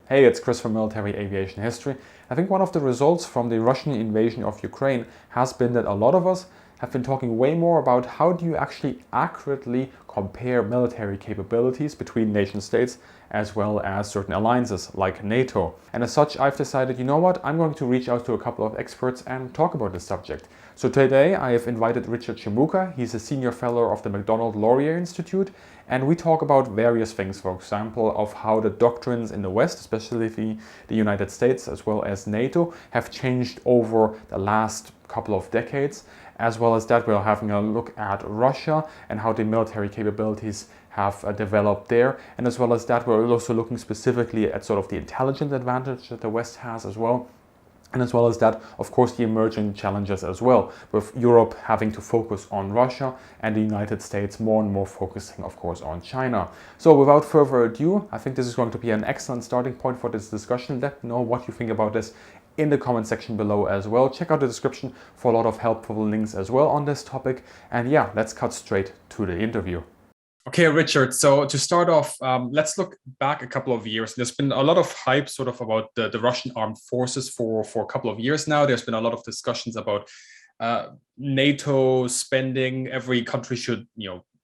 Hey, it's Chris from Military Aviation History. I think one of the results from the Russian invasion of Ukraine has been that a lot of us have been talking way more about how do you actually accurately compare military capabilities between nation states as well as certain alliances like NATO. And as such, I've decided, you know what, I'm going to reach out to a couple of experts and talk about this subject. So today I have invited Richard Shimooka. He's a senior fellow of the Macdonald-Laurier Institute, and we talk about various things, for example, of how the doctrines in the West, especially the United States as well as NATO, have changed over the last couple of decades. As well as that, we're having a look at Russia and how the military capabilities have developed there. And as well as that, we're also looking specifically at sort of the intelligence advantage that the West has as well. And as well as that, of course, the emerging challenges as well, with Europe having to focus on Russia and the United States more and more focusing, of course, on China. So without further ado, I think this is going to be an excellent starting point for this discussion. Let me know what you think about this in the comment section below as well. Check out the description for a lot of helpful links as well on this topic. And yeah, let's cut straight to the interview. Okay, Richard, so to start off, let's look back a couple of years. There's been a lot of hype sort of about the Russian armed forces for a couple of years now. There's been a lot of discussions about NATO spending. Every country should,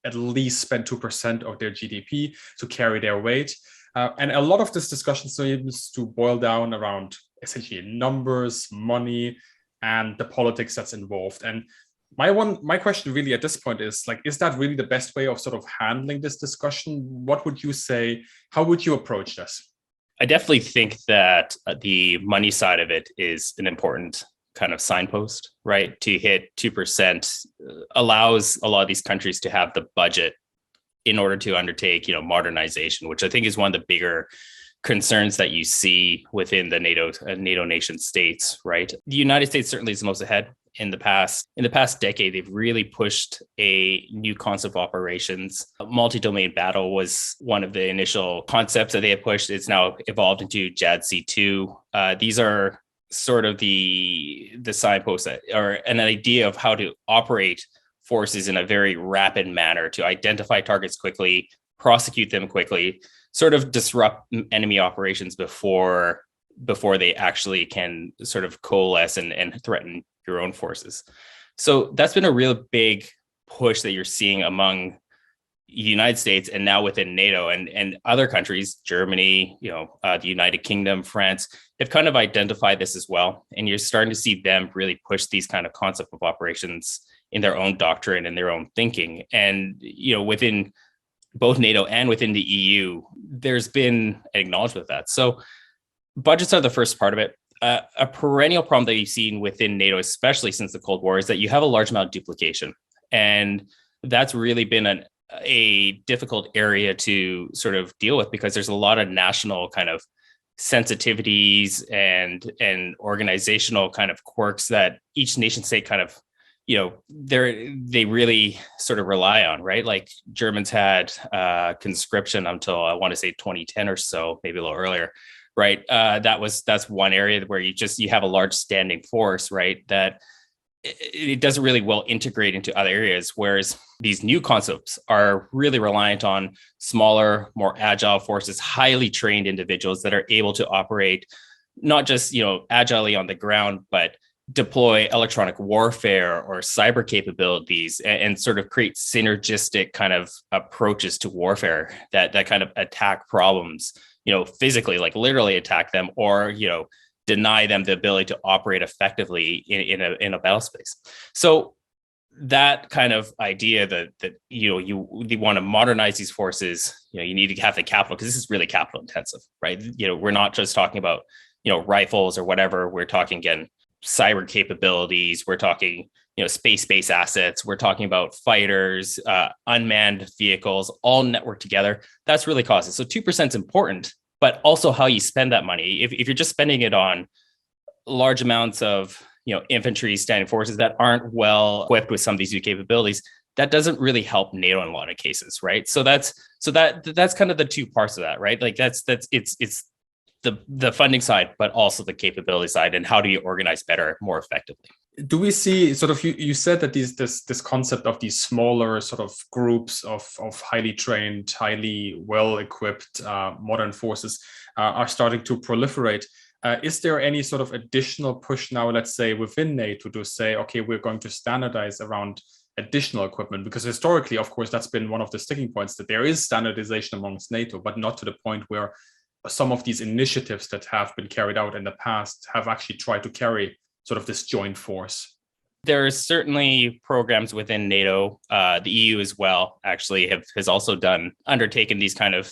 at least spend 2% of their GDP to carry their weight. And a lot of this discussion seems to boil down around essentially numbers, money, and the politics that's involved. And my question really at this point is is that really the best way of sort of handling this discussion? What would you say? How would you approach this? I definitely think that the money side of it is an important kind of signpost, right? To hit 2% allows a lot of these countries to have the budget in order to undertake, modernization, which I think is one of the bigger concerns that you see within the NATO nation states, right? The United States certainly is the most ahead. In the past decade, they've really pushed a new concept of operations. Multi-domain battle was one of the initial concepts that they had pushed. It's now evolved into JADC2. These are sort of the signposts or an idea of how to operate forces in a very rapid manner to identify targets quickly, prosecute them quickly, sort of disrupt enemy operations before they actually can sort of coalesce and threaten your own forces. So that's been a real big push that you're seeing among the United States and now within NATO and other countries, Germany, the United Kingdom, France, have kind of identified this as well. And you're starting to see them really push these kind of concept of operations in their own doctrine and their own thinking. And, within both NATO and within the EU, there's been an acknowledgement of that. So budgets are the first part of it. A perennial problem that you've seen within NATO, especially since the Cold War, is that you have a large amount of duplication. And that's really been a difficult area to sort of deal with because there's a lot of national kind of sensitivities and organizational kind of quirks that each nation state kind of, they really sort of rely on, right? Like Germans had conscription until I want to say 2010 or so, maybe a little earlier. Right. That's one area where you have a large standing force, right? That it doesn't really well integrate into other areas. Whereas these new concepts are really reliant on smaller, more agile forces, highly trained individuals that are able to operate not just, agilely on the ground, but deploy electronic warfare or cyber capabilities and sort of create synergistic kind of approaches to warfare that kind of attack problems, physically, like literally attack them or, deny them the ability to operate effectively in a battle space. So that kind of idea that you want to modernize these forces, you need to have the capital because this is really capital intensive, right? We're not just talking about, rifles or whatever. We're talking, again, cyber capabilities. We're talking, space-based assets. We're talking about fighters, unmanned vehicles, all networked together. That's really costly. So 2% is important, but also how you spend that money. If you're just spending it on large amounts of, infantry standing forces that aren't well equipped with some of these new capabilities, that doesn't really help NATO in a lot of cases, right? So that's kind of the two parts of that, right? Like it's the funding side, but also the capability side, and how do you organize better, more effectively? Do we see sort of, you said that this concept of these smaller sort of groups of highly trained, highly well-equipped modern forces, are starting to proliferate. Is there any sort of additional push now, let's say within NATO, to say, okay, we're going to standardize around additional equipment? Because historically, of course, that's been one of the sticking points, that there is standardization amongst NATO, but not to the point where some of these initiatives that have been carried out in the past have actually tried to carry sort of this joint force. There are certainly programs within NATO. The EU as well actually has also undertaken these kind of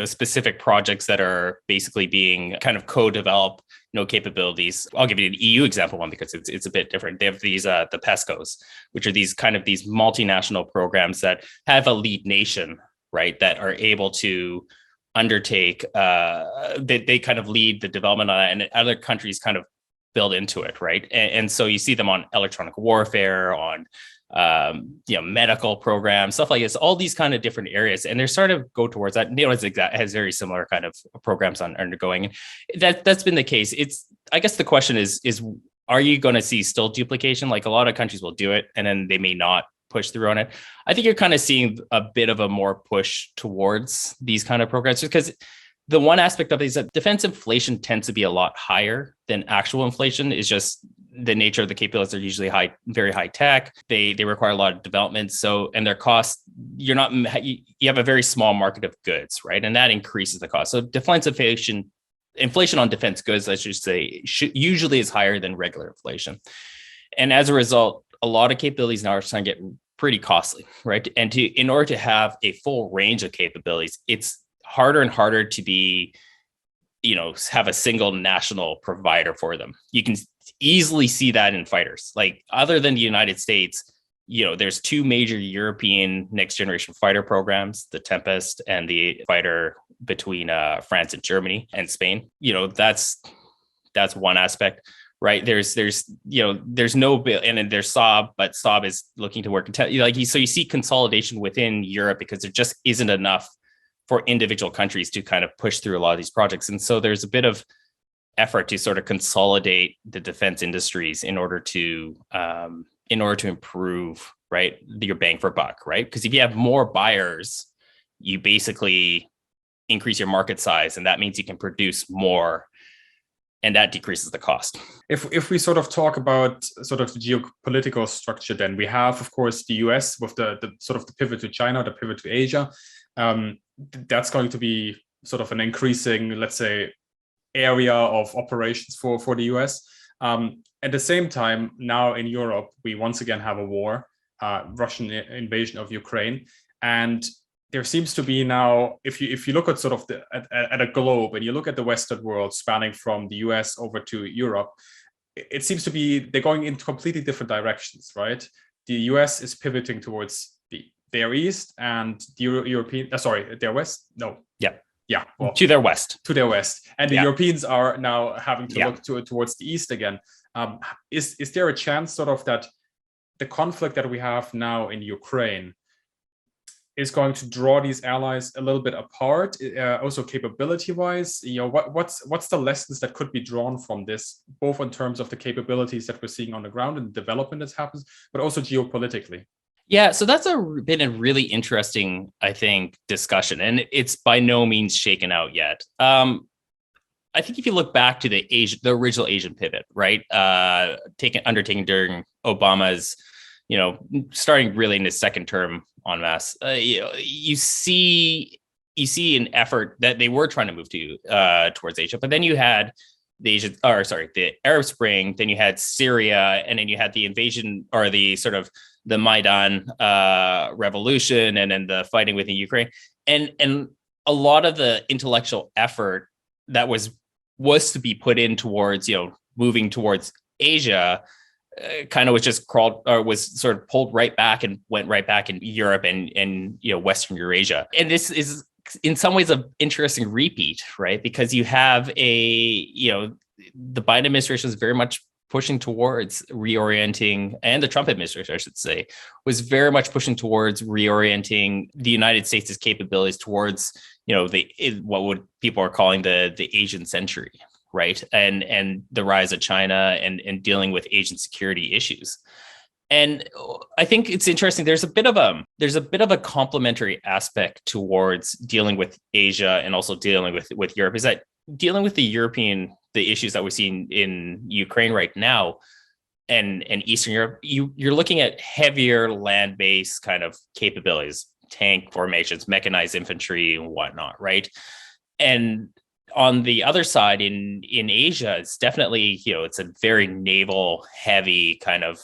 specific projects that are basically being kind of co-develop capabilities. I'll give you an EU example one because it's a bit different. They have these the PESCOs, which are these multinational programs that have a lead nation, right, that are able to undertake. They kind of lead the development on it, and other countries kind of build into it, right? And so you see them on electronic warfare, on medical programs, stuff like this, all these kind of different areas, and they're starting to go towards that. NATO has very similar kind of programs undergoing. That's been the case. I guess the question is are you going to see still duplication? Like, a lot of countries will do it, and then they may not push through on it. I think you're kind of seeing a bit of a more push towards these kind of programs, because the one aspect of it is that defense inflation tends to be a lot higher than actual inflation. Is just the nature of the capabilities are usually very high tech. They require a lot of development. So, and their cost, you have a very small market of goods, right? And that increases the cost. So defense inflation on defense goods, I should say, usually is higher than regular inflation. And as a result, a lot of capabilities now are starting to get pretty costly, right? And in order to have a full range of capabilities, it's harder and harder to be, have a single national provider for them. You can easily see that in fighters. Like, other than the United States, there's two major European next generation fighter programs, the Tempest and the fighter between France and Germany and Spain. That's one aspect, right? There's no bill, and then there's Saab, but Saab is looking to work. So you see consolidation within Europe because there just isn't enough for individual countries to kind of push through a lot of these projects. And so there's a bit of effort to sort of consolidate the defense industries in order to improve, right, your bang for buck, right? Because if you have more buyers, you basically increase your market size, and that means you can produce more, and that decreases the cost. If we sort of talk about sort of the geopolitical structure, then we have, of course, the US with the sort of the pivot to China, the pivot to Asia. That's going to be sort of an increasing, let's say, area of operations for the US. At the same time, now in Europe, we once again have a war, Russian invasion of Ukraine. And there seems to be now, if you look at sort of at a globe, and you look at the Western world spanning from the US over to Europe, it seems to be they're going in completely different directions, right? The US is pivoting towards their east, and the European, their west. No, yeah, well, to their west, and the Europeans are now having to look towards the east again. Is there a chance, sort of, that the conflict that we have now in Ukraine is going to draw these allies a little bit apart, also capability-wise? What's the lessons that could be drawn from this, both in terms of the capabilities that we're seeing on the ground and the development that happens, but also geopolitically? Yeah, so that's been a really interesting, I think, discussion, and it's by no means shaken out yet. I think if you look back to the original Asian pivot, right, undertaken during Obama's, starting really in his second term en masse, you see an effort that they were trying to move towards Asia, but then you had the Arab Spring, then you had Syria, and then you had the invasion, or the Maidan revolution, and then the fighting within Ukraine, and a lot of the intellectual effort that was to be put in towards moving towards Asia kind of was sort of pulled right back and went right back in Europe and Western Eurasia. And this is in some ways an interesting repeat, right? Because you have the Biden administration is very much pushing towards reorienting, and the Trump administration, I should say, was very much pushing towards reorienting the United States' capabilities towards, what people are calling the Asian century, right? And the rise of China and dealing with Asian security issues. And I think it's interesting. There's a bit of a complementary aspect towards dealing with Asia and also dealing with Europe. Is that dealing with the issues that we're seeing in Ukraine right now and Eastern Europe, you're looking at heavier land-based kind of capabilities, tank formations, mechanized infantry, and whatnot, right? And on the other side, in Asia, it's definitely, it's a very naval heavy kind of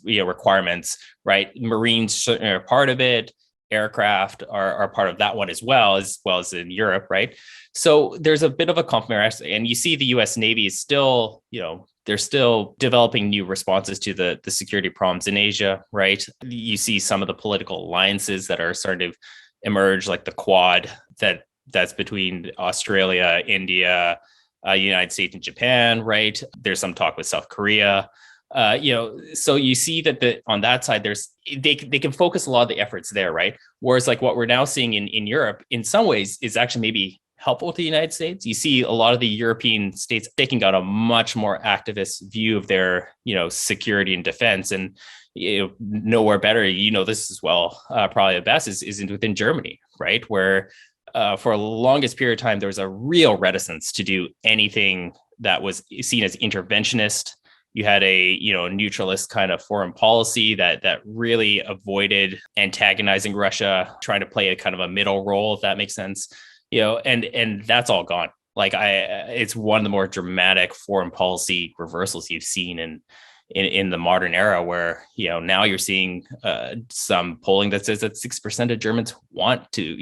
requirements, right? Marines are part of it. Aircraft are part of that one as well as in Europe, right? So there's a bit of a complementary, and you see the U.S. Navy is still, they're still developing new responses to the security problems in Asia, right? You see some of the political alliances that are starting to emerge, like the Quad that's between Australia, India, United States, and Japan, right? There's some talk with South Korea. So you see that on that side, they can focus a lot of the efforts there, right? Whereas like what we're now seeing in Europe, in some ways, is actually maybe helpful with the United States. You see a lot of the European states taking out a much more activist view of their, security and defense, and nowhere better. This as well, probably the best is within Germany, right? Where for the longest period of time, there was a real reticence to do anything that was seen as interventionist. You had a neutralist kind of foreign policy that really avoided antagonizing Russia, trying to play a kind of a middle role, if that makes sense. And that's all gone. Like it's one of the more dramatic foreign policy reversals you've seen in the modern era, where now you're seeing some polling that says that 6% of Germans want to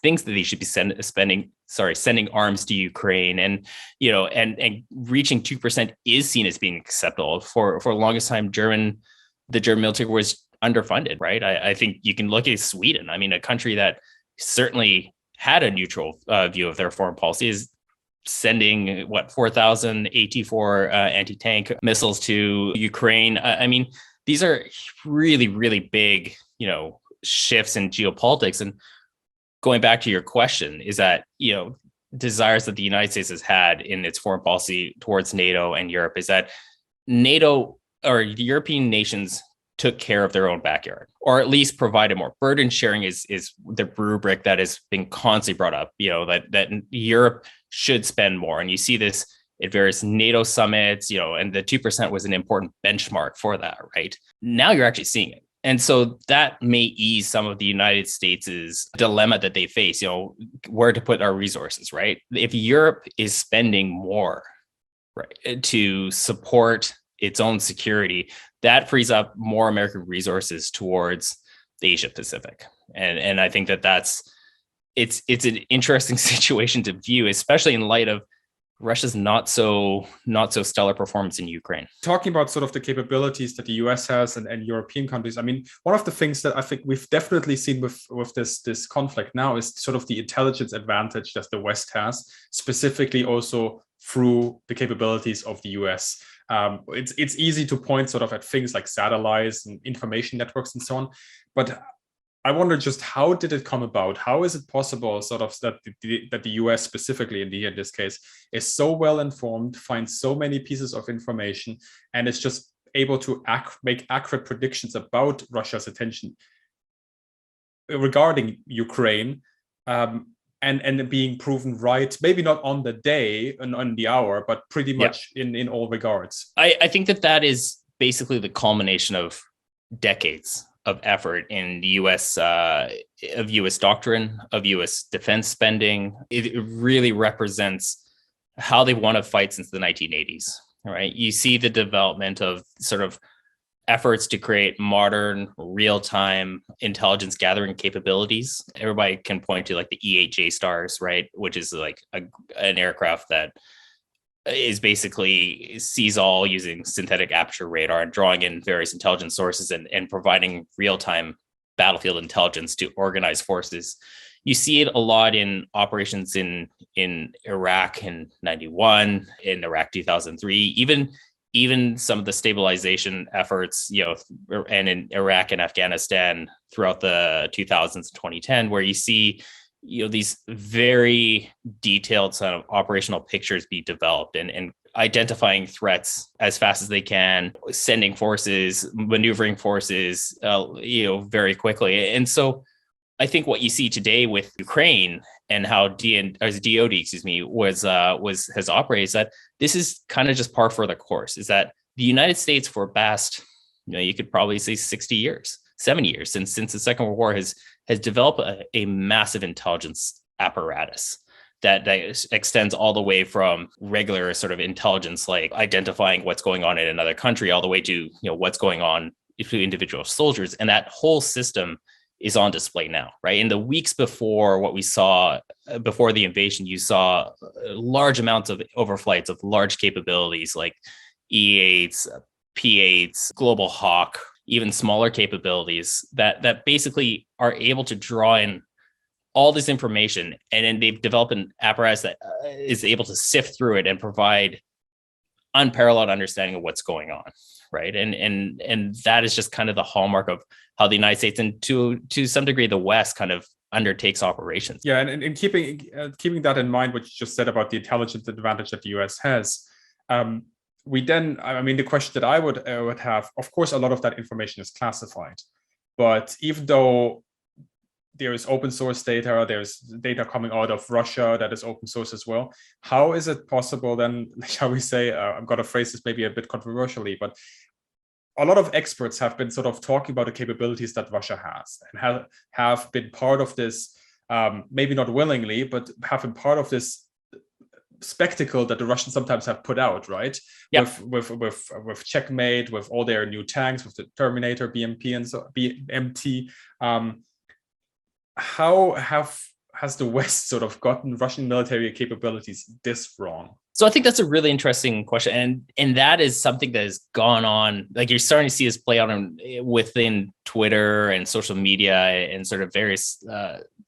thinks that they should be sending arms to Ukraine, and and reaching 2% is seen as being acceptable. For the longest time, the German military was underfunded, right? I think you can look at Sweden. I mean, a country that certainly had a neutral view of their foreign policy is sending 4,000 AT-4 anti-tank missiles to Ukraine. I mean, these are really, really big, shifts in geopolitics. And going back to your question, is that, desires that the United States has had in its foreign policy towards NATO and Europe, is that NATO or the European nations took care of their own backyard, or at least provided more. Burden sharing is the rubric that has been constantly brought up, that Europe should spend more. And you see this at various NATO summits, and the 2% was an important benchmark for that, right? Now you're actually seeing it. And so that may ease some of the United States' dilemma that they face, where to put our resources, right? If Europe is spending more, right, to support its own security, that frees up more American resources towards the Asia Pacific. And I think it's an interesting situation to view, especially in light of Russia's not so stellar performance in Ukraine. Talking about sort of the capabilities that the US has and European countries, I mean, one of the things that I think we've definitely seen with this conflict now is sort of the intelligence advantage that the West has, specifically also through the capabilities of the US. It's easy to point sort of at things like satellites and information networks and so on, but I wonder just how did it come about? How is it possible sort of that the US specifically in this case is so well informed, finds so many pieces of information, and is just able to make accurate predictions about Russia's intention regarding Ukraine, and being proven right, maybe not on the day and on the hour, but pretty much in all regards. I think that is basically the culmination of decades of effort in the U.S. Of U.S. doctrine, of U.S. defense spending. It really represents how they want to fight since the 1980s. Right? You see the development of sort of efforts to create modern, real-time intelligence gathering capabilities. Everybody can point to like the E-8J stars, right? Which is like an aircraft that is basically sees all using synthetic aperture radar and drawing in various intelligence sources and providing real-time battlefield intelligence to organize forces. You see it a lot in operations in Iraq in 91, in Iraq 2003, even some of the stabilization efforts, and in Iraq and Afghanistan throughout the 2000s and 2010, where you see these very detailed sort of operational pictures be developed and identifying threats as fast as they can, sending forces, maneuvering forces, very quickly. And so I think what you see today with Ukraine and how DOD, has operated is that this is kind of just par for the course. Is that the United States for past, you could probably say 60 years, 70 years since the Second World War has developed a massive intelligence apparatus that extends all the way from regular sort of intelligence, like identifying what's going on in another country, all the way to what's going on to individual soldiers. And that whole system is on display now, right? In the weeks before what we saw before the invasion, you saw large amounts of overflights of large capabilities like E8s, P8s, Global Hawk, even smaller capabilities that basically are able to draw in all this information, and then they've developed an apparatus that is able to sift through it and provide unparalleled understanding of what's going on, right? And that is just kind of the hallmark of how the United States and to some degree the West kind of undertakes operations. Yeah, and keeping that in mind, what you just said about the intelligence advantage that the US has, the question that I would have, of course, a lot of that information is classified, but even though there is open source data, there's data coming out of Russia that is open source as well. How is it possible then, shall we say, I'm going to phrase this maybe a bit controversially, but a lot of experts have been sort of talking about the capabilities that Russia has and have been part of this, maybe not willingly, but have been part of this spectacle that the Russians sometimes have put out, right? Yep. With Checkmate, with all their new tanks, with the Terminator, BMP, and so BMT. How has the West sort of gotten Russian military capabilities this wrong? So I think that's a really interesting question, and that is something that has gone on. Like you're starting to see this play out within Twitter and social media and sort of various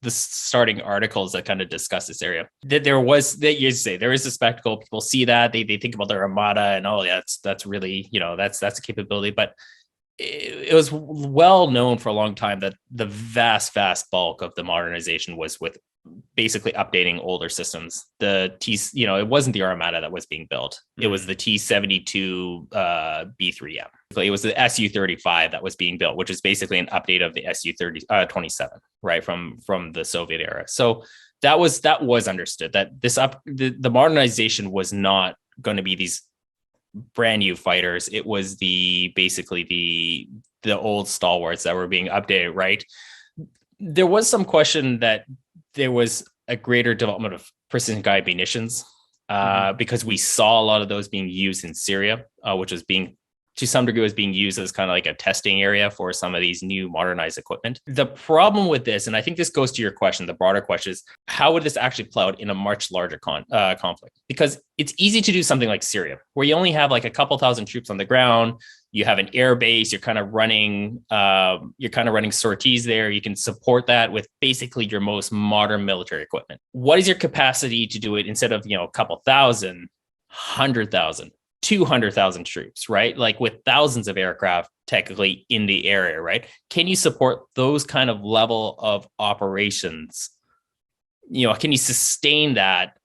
the starting articles that kind of discuss this area. That there is a spectacle. People see that they think about their armada and that's really that's a capability, but it was well known for a long time that the vast bulk of the modernization was with basically updating older systems. It wasn't the Armada that was being built. It was the T-72 B3M. It was the Su-35 that was being built, which is basically an update of the Su-27, right, from the Soviet era. So that was understood that the modernization was not going to be these brand new fighters. It was basically the old stalwarts that were being updated, right? There was some question that there was a greater development of precision guided munitions because we saw a lot of those being used in Syria, which was to some degree was being used as kind of like a testing area for some of these new modernized equipment. The problem with this, and I think this goes to your question, the broader question, is how would this actually play out in a much larger conflict? Because it's easy to do something like Syria, where you only have like a couple thousand troops on the ground. You have an air base. You're kind of running sorties there. You can support that with basically your most modern military equipment. What is your capacity to do it instead of a couple thousand, 100,000? 200,000 troops, right? Like with thousands of aircraft technically in the area, right? Can you support those kind of level of operations? Can you sustain that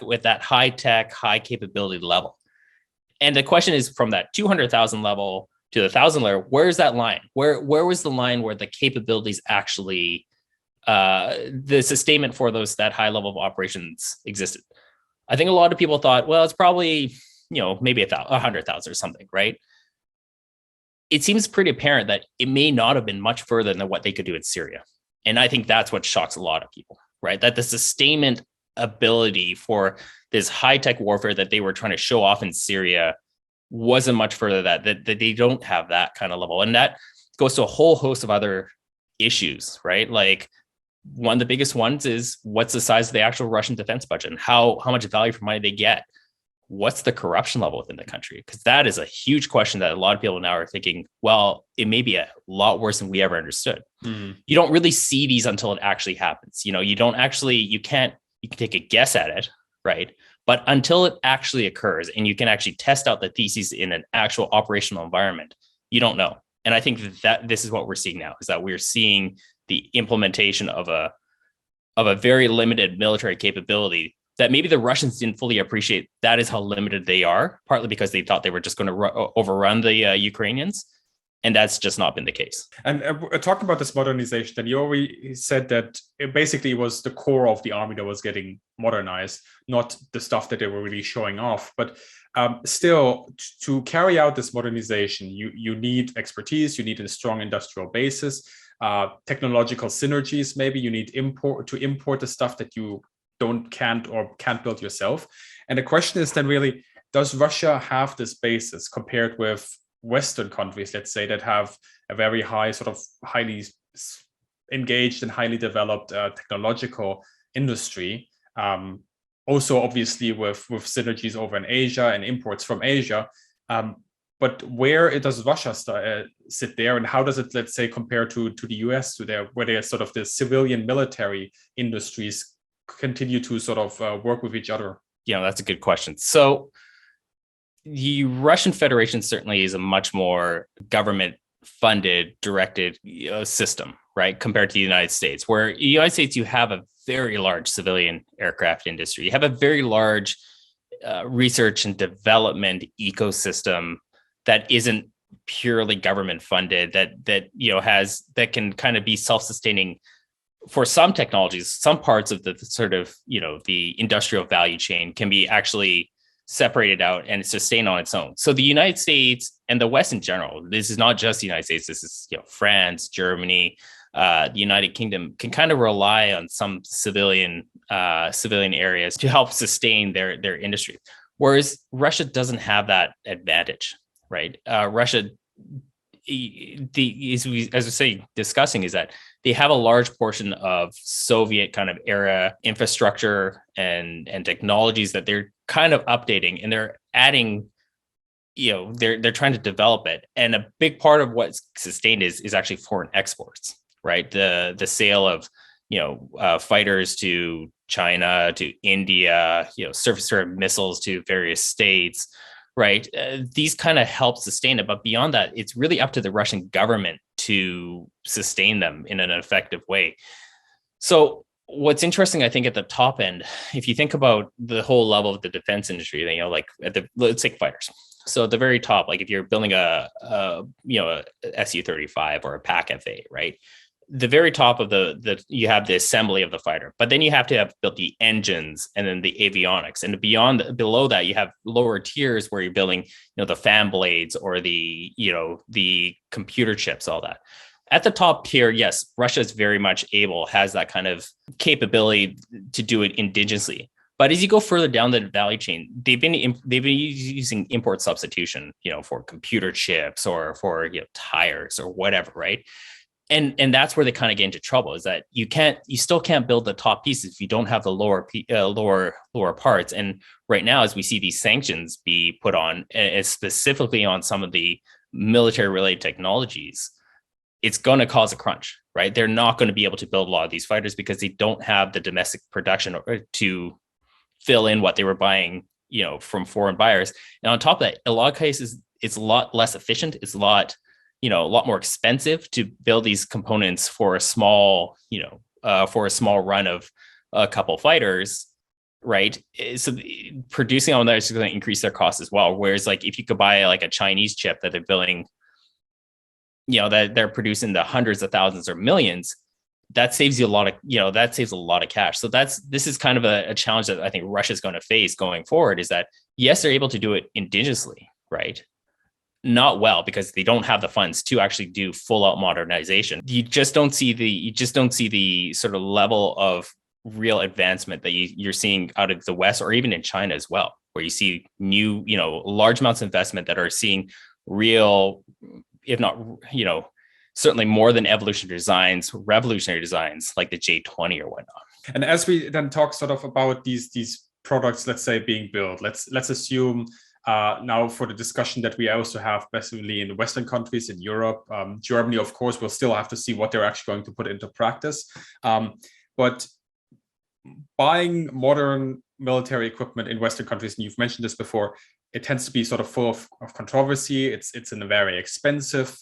with that high tech, high capability level? And the question is, from that 200,000 level to the 1,000 level, where's that line? Where was the line where the capabilities actually, the sustainment for that high level of operations existed? I think a lot of people thought, well, it's probably maybe 100,000 or something, right? It seems pretty apparent that it may not have been much further than what they could do in Syria. And I think that's what shocks a lot of people, right? That the sustainment ability for this high-tech warfare that they were trying to show off in Syria wasn't much further that they don't have that kind of level. And that goes to a whole host of other issues, right? Like one of the biggest ones is what's the size of the actual Russian defense budget and how much value for money they get. What's the corruption level within the country? Because that is a huge question that a lot of people now are thinking, well, it may be a lot worse than we ever understood. You don't really see these until it actually happens. You can take a guess at it, right? But until it actually occurs and you can actually test out the theses in an actual operational environment, you don't know. And I think that this is what we're seeing now, is that we're seeing the implementation of a very limited military capability that maybe the Russians didn't fully appreciate that is how limited they are, partly because they thought they were just going to overrun the Ukrainians. And that's just not been the case. And talking about this modernization, then you already said that it basically was the core of the army that was getting modernized, not the stuff that they were really showing off. But still, to carry out this modernization, you need expertise, you need a strong industrial basis, technological synergies. Maybe you need import the stuff that you can't build yourself. And the question is then really, does Russia have this basis compared with Western countries, let's say, that have a very high, sort of highly engaged and highly developed technological industry? Also, obviously, with synergies over in Asia and imports from Asia. But where does Russia sit there, and how does it, let's say, compare to the US, where they sort of the civilian military industries continue to sort of work with each other? Yeah, that's a good question. So the Russian Federation certainly is a much more government-funded, directed system, right, compared to the United States, where in the United States you have a very large civilian aircraft industry. You have a very large research and development ecosystem that isn't purely government-funded, that can kind of be self-sustaining for some technologies. Some parts of the sort of the industrial value chain can be actually separated out and sustained on its own. So the United States and the West in general, this is not just the United States, this is France, Germany, the United Kingdom, can kind of rely on some civilian areas to help sustain their industry. Whereas Russia doesn't have that advantage, right? Russia, as we say, discussing, is that they have a large portion of Soviet kind of era infrastructure and technologies that they're kind of updating, and they're adding, they're trying to develop it. And a big part of what's sustained is actually foreign exports, right? The sale of, fighters to China, to India, surface-to-air missiles to various states, right? These kind of help sustain it. But beyond that, it's really up to the Russian government to sustain them in an effective way. So what's interesting, I think, at the top end, if you think about the whole level of the defense industry, let's take fighters. So at the very top, like if you're building a Su-35 or a PAC-FA, right? The very top of you have the assembly of the fighter, but then you have to have built the engines and then the avionics, and below that you have lower tiers where you're building, the fan blades or the computer chips, all that. At the top tier, yes, Russia is very much has that kind of capability to do it indigenously. But as you go further down the value chain, they've been using import substitution, for computer chips or for tires or whatever, right? And that's where they kind of get into trouble, is that you still can't build the top pieces if you don't have the lower parts. And right now, as we see these sanctions be put on, specifically on some of the military related technologies, it's going to cause a crunch, right? They're not going to be able to build a lot of these fighters because they don't have the domestic production to fill in what they were buying, from foreign buyers. And on top of that, in a lot of cases, it's a lot less efficient. It's a lot more expensive to build these components for a small run of a couple fighters, right? So producing on that is going to increase their costs as well. Whereas, like, if you could buy like a Chinese chip that they're building, that they're producing the hundreds of thousands or millions, that saves you a lot of cash. So this is kind of a challenge that I think Russia is going to face going forward, is that yes, they're able to do it indigenously, right? Not well, because they don't have the funds to actually do full out modernization. You just don't see the sort of level of real advancement that you're seeing out of the West, or even in China as well, where you see new, large amounts of investment that are seeing real, if not, certainly more than revolutionary designs like the J20 or whatnot. And as we then talk sort of about these products, let's say, being built, let's assume now, for the discussion that we also have, basically in the Western countries, in Europe, Germany, of course, we'll still have to see what they're actually going to put into practice. But buying modern military equipment in Western countries, and you've mentioned this before, it tends to be sort of full of controversy. It's in a very expensive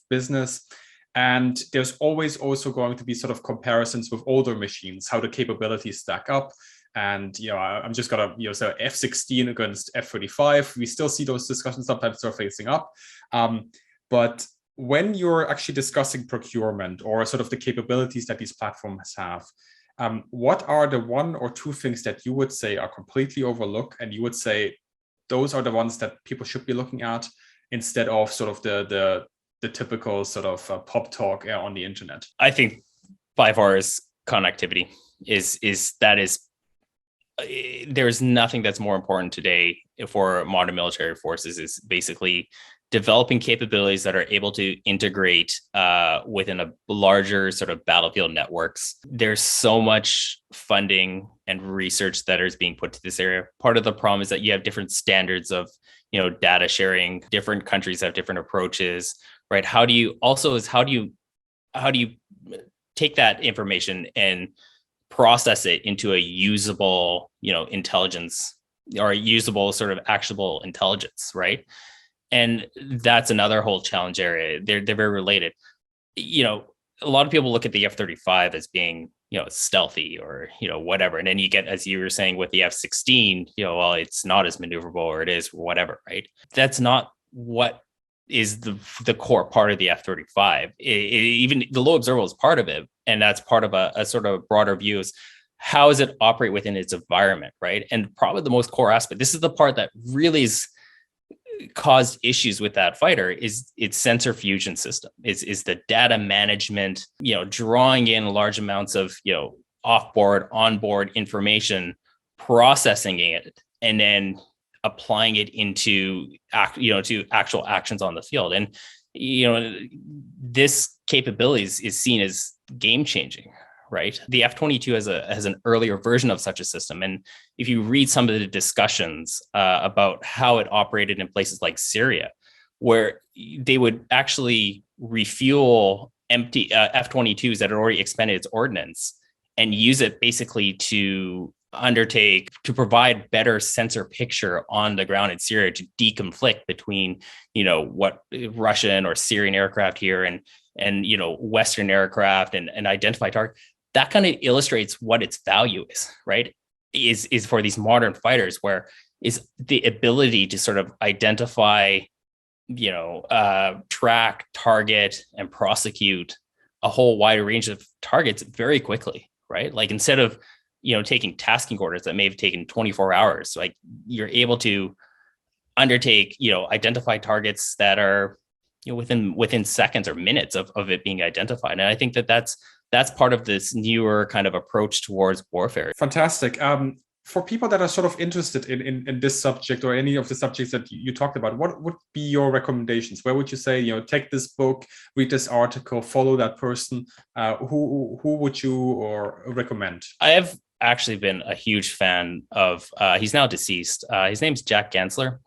business. And there's always also going to be sort of comparisons with older machines, how the capabilities stack up. And I'm just gonna so F-16 against F-35. We still see those discussions sometimes surfacing up, but when you're actually discussing procurement or sort of the capabilities that these platforms have, what are the one or two things that you would say are completely overlooked, and you would say those are the ones that people should be looking at instead of sort of the typical sort of pop talk on the internet? I think by far is connectivity there's nothing that's more important today for modern military forces, is basically developing capabilities that are able to integrate within a larger sort of battlefield networks. There's so much funding and research that is being put to this area. Part of the problem is that you have different standards of data sharing. Different countries have different approaches, right? How do you take that information and process it into a usable, intelligence, or a usable sort of actionable intelligence, right? And that's another whole challenge area. They're very related. A lot of people look at the F-35 as being, stealthy or, whatever. And then you get, as you were saying with the F-16, well, it's not as maneuverable, or it is whatever, right? That's not what is the core part of the F-35. Even the low observable is part of it. And that's part of a sort of broader view, is how does it operate within its environment, right? And probably the most core aspect, this is the part that really is caused issues with that fighter, is its sensor fusion system, is the data management, drawing in large amounts of, offboard, onboard information, processing it, and then applying it into to actual actions on the field. And this capability is seen as game changing, right? The F-22 has an earlier version of such a system. And if you read some of the discussions about how it operated in places like Syria, where they would actually refuel empty F-22s that had already expended its ordnance and use it basically to provide better sensor picture on the ground in Syria, to deconflict between, what Russian or Syrian aircraft here and Western aircraft, and identify target. That kind of illustrates what its value is, right? Is for these modern fighters, where is the ability to sort of identify, track, target, and prosecute a whole wide range of targets very quickly, right? Like, instead of taking tasking orders that may have taken 24 hours, like, you're able to undertake, identify targets that are, within seconds or minutes of it being identified. And I think that's part of this newer kind of approach towards warfare. Fantastic. For people that are sort of interested in this subject, or any of the subjects that you talked about, what would be your recommendations? Where would you say, take this book, read this article, follow that person? Who would you recommend? I have actually been a huge fan of, he's now deceased. His name's Jacques Gansler.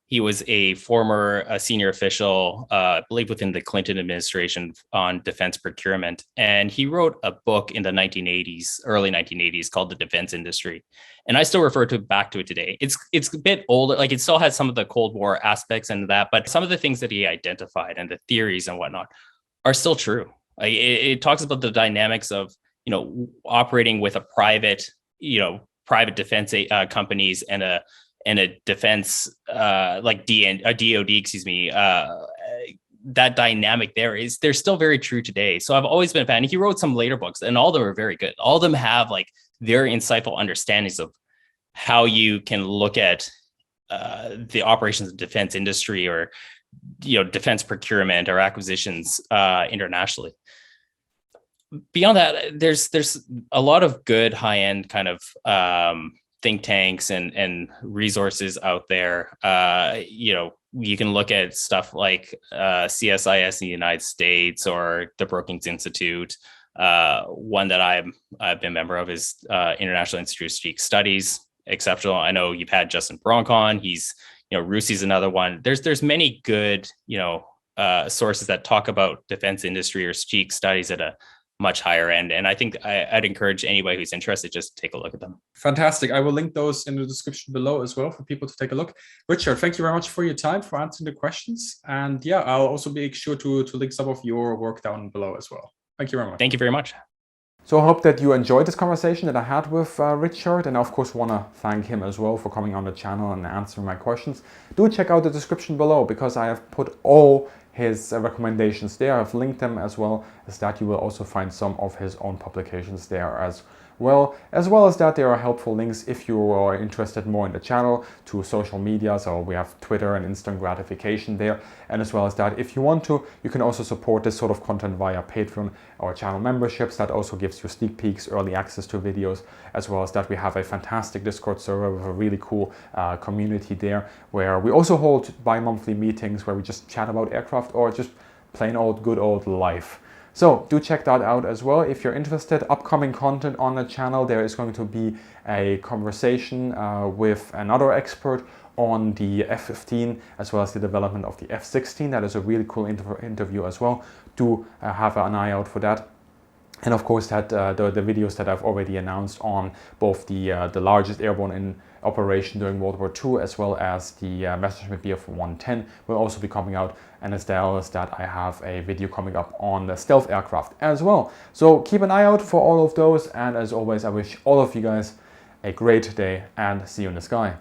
He was a former senior official, I believe within the Clinton administration, on defense procurement. And he wrote a book in the early 1980s called The Defense Industry. And I still refer back to it today. It's a bit older, like, it still has some of the Cold War aspects and that, but some of the things that he identified and the theories and whatnot are still true. It talks about the dynamics of, operating with a private defense companies and a defense like DoD, excuse me, that dynamic they're still very true today. So I've always been a fan. He wrote some later books, and all of them are very good. All of them have like very insightful understandings of how you can look at the operations of defense industry, or defense procurement or acquisitions internationally. Beyond that, there's a lot of good high-end kind of think tanks and resources out there. You can look at stuff like CSIS in the United States, or the Brookings Institute. One that I've been a member of is International Institute of Strategic Studies. Exceptional. I know you've had Justin Bronk on. He's, RUSI's another one. There's many good, sources that talk about defense industry or strategic studies at a much higher end. And I think I'd encourage anybody who's interested just to take a look at them. Fantastic. I will link those in the description below as well for people to take a look. Richard, thank you very much for your time, for answering the questions. And yeah, I'll also be sure to link some of your work down below as well. Thank you very much. Thank you very much. So I hope that you enjoyed this conversation that I had with Richard, and I of course want to thank him as well for coming on the channel and answering my questions. Do check out the description below because I have put all his recommendations there. I've linked them as well as that. You will also find some of his own publications there as well as that there are helpful links if you are interested more in the channel to social media. So we have Twitter and instant gratification there, and as well as that, if you want to, you can also support this sort of content via Patreon or channel memberships. That also gives you sneak peeks, early access to videos, as well as that we have a fantastic Discord server with a really cool community there, where we also hold bi-monthly meetings where we just chat about aircraft or just plain old good old life. So do check that out as well if you're interested. Upcoming content on the channel, there is going to be a conversation with another expert on the F-15 as well as the development of the F-16. That is a really cool interview as well. Do have an eye out for that. And of course that the videos that I've already announced on both the largest airborne in operation during World War II as well as the Messerschmitt Bf 110 will also be coming out, and as well as that I have a video coming up on the stealth aircraft as well. So keep an eye out for all of those, and as always I wish all of you guys a great day and see you in the sky.